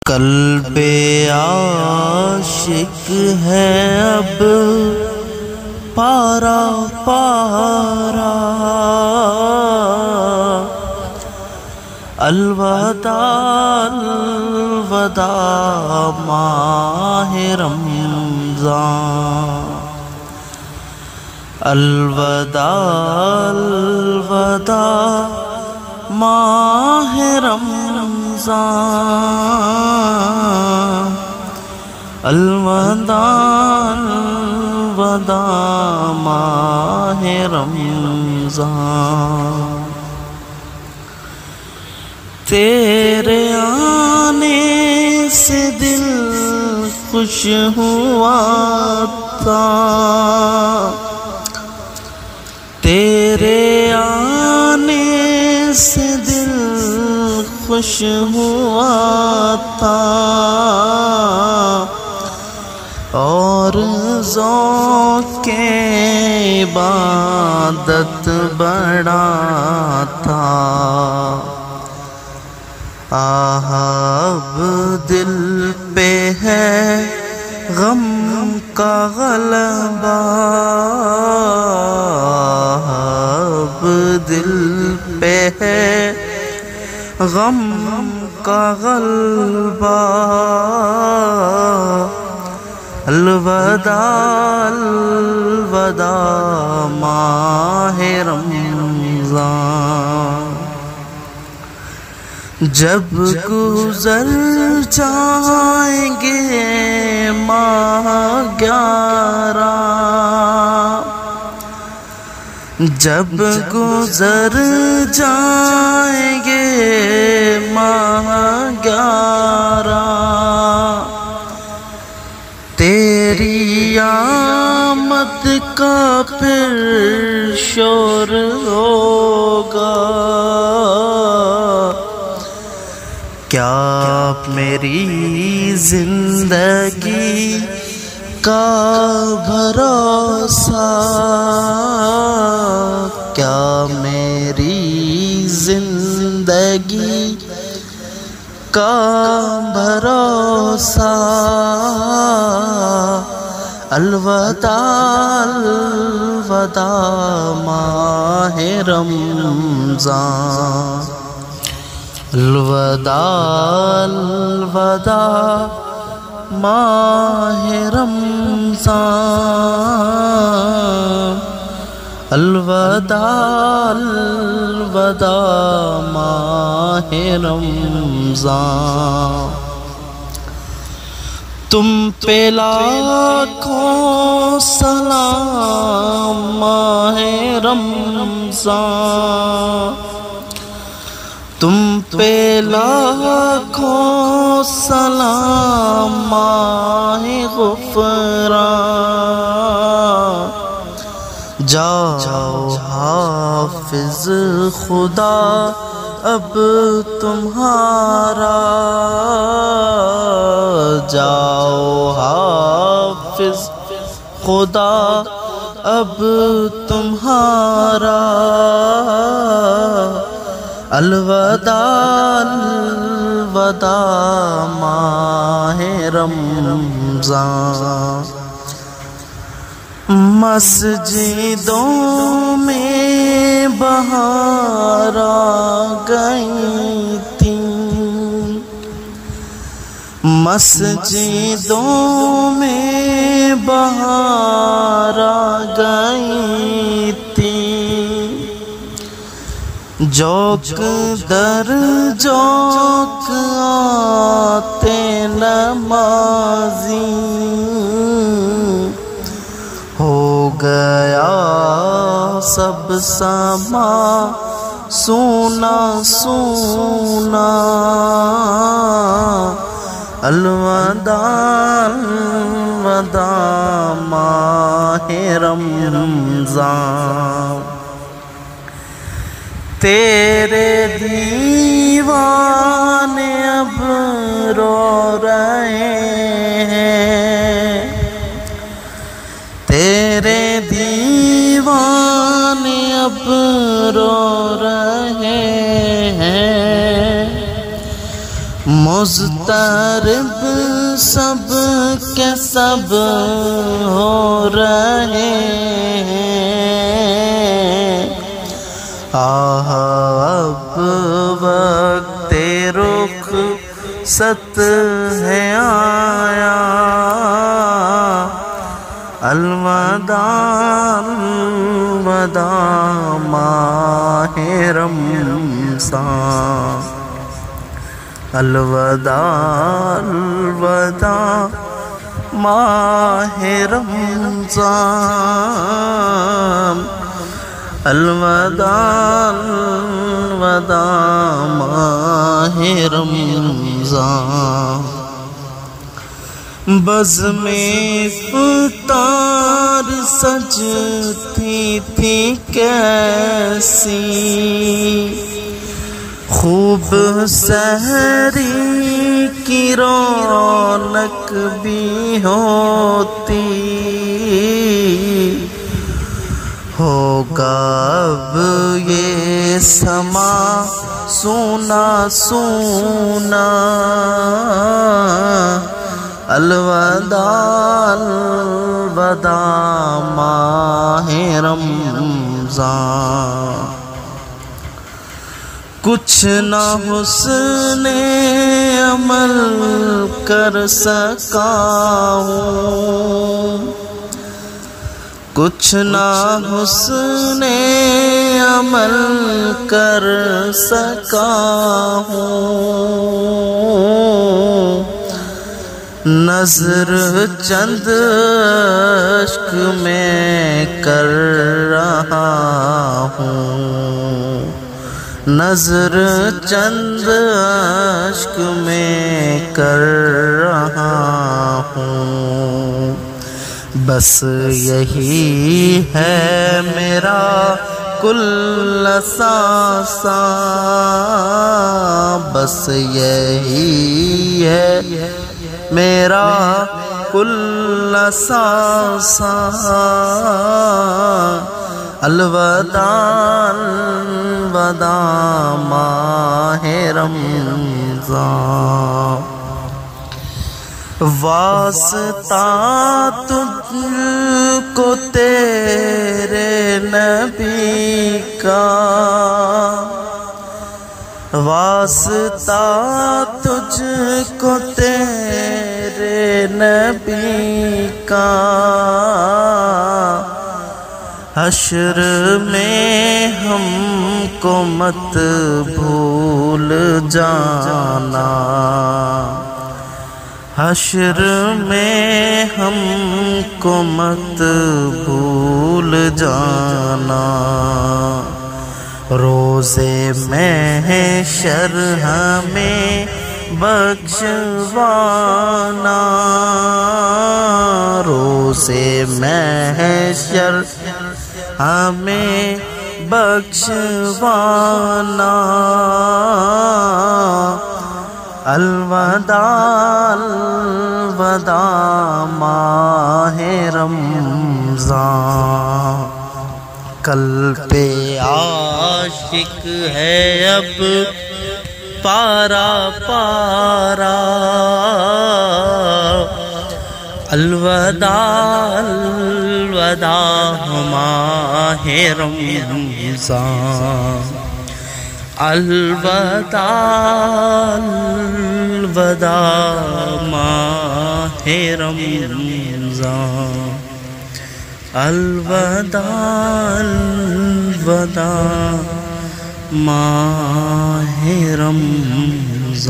قلب عاشق ہے اب پارا پارا، الوداع الوداع ماہ رمضان، الوداع الوداع ماہ رمضان، الوداع الوداع ماہ رمضان۔ تیرے آنے سے دل خوش ہوا تھا، تیرے آنے سے دل خوش ہوا تھا، اور ذوق عبادت بڑا تھا۔ آہ اب دل پہ ہے غم کا غلبہ، اب دل پہ ہے غم کا غلبہ، الوداع الوداع ماہ رمضان۔ جب گزر جائیں گے ماہ 11، جب گزر جائیں گے ماہ 11، تیری آمد کا پھر شور ہوگا، کیا میری زندگی کا بھروسہ، کیا میری زندگی کا بھروسہ، الوداع الوداع ماہ رمضان، الوداع الوداع ماہ رمضان، الوداع الوداع ماہ رمضان۔ تم پہ لاکھوں سلام ماہ رمضان، تم پہ لاکھوں سلام ماہ غفران۔ جاؤ حافظ خدا اب تمہارا، جاؤ حافظ خدا اب تمہارا، الوداع الوداع ماہ رمضان۔ مسجدوں میں بہار آ گئی تھی، مسجدوں میں بہار آ گئی تھی، جوک در جوک آتے نمازی، ہو گیا سب سما سونا سونا، الوداع الوداع ماہ رمضان۔ تیرے دیوانے اب رو رہے ہیں، تیرے دیوانے اب رو رہے ہیں، مضطرب سب کے سب ہو رہے ہیں، آہ اب وقت رخ ست ہے آیا، الوداع الوداع ماہ رمضان، الوداع الوداع ماہ رمضان، الوداع الوداع ماہ رمضان، بزم افطار سجتی تھی کیسی، خوب سحری کی رونق بھی ہوتی، ہوگا اب یہ سما سونا سونا، الوداع الوداع ماہ رمضان، کچھ نہ حسن عمل کر سکا ہوں، کچھ نہ حسن عمل کر سکا ہوں، نظر چند اشک میں کر رہا ہوں، نظر چند اشک میں کر رہا ہوں، بس یہی ہے میرا کل سانساں، بس یہی ہے میرا کل سانساں، الوداع الوداع ماہ رمضان، واسطہ تجھ کو تیرے نبی کا، واسطہ تجھ کو تیرے نبی کا، حشر میں ہم کو مت بھول جانا، حشر میں ہم کو مت بھول جانا، روزے محشر ہمیں بخشوانا، روزے محشر ہمیں بخشوانا، الوداع الوداع ماہ رمضان، قلب پہ عاشق ہے اب پارا پارا، الوداع الوداع ماہ رمضان، الوداع الوداع ماہ رمضان، الوداع الوداع ماہ رمضان۔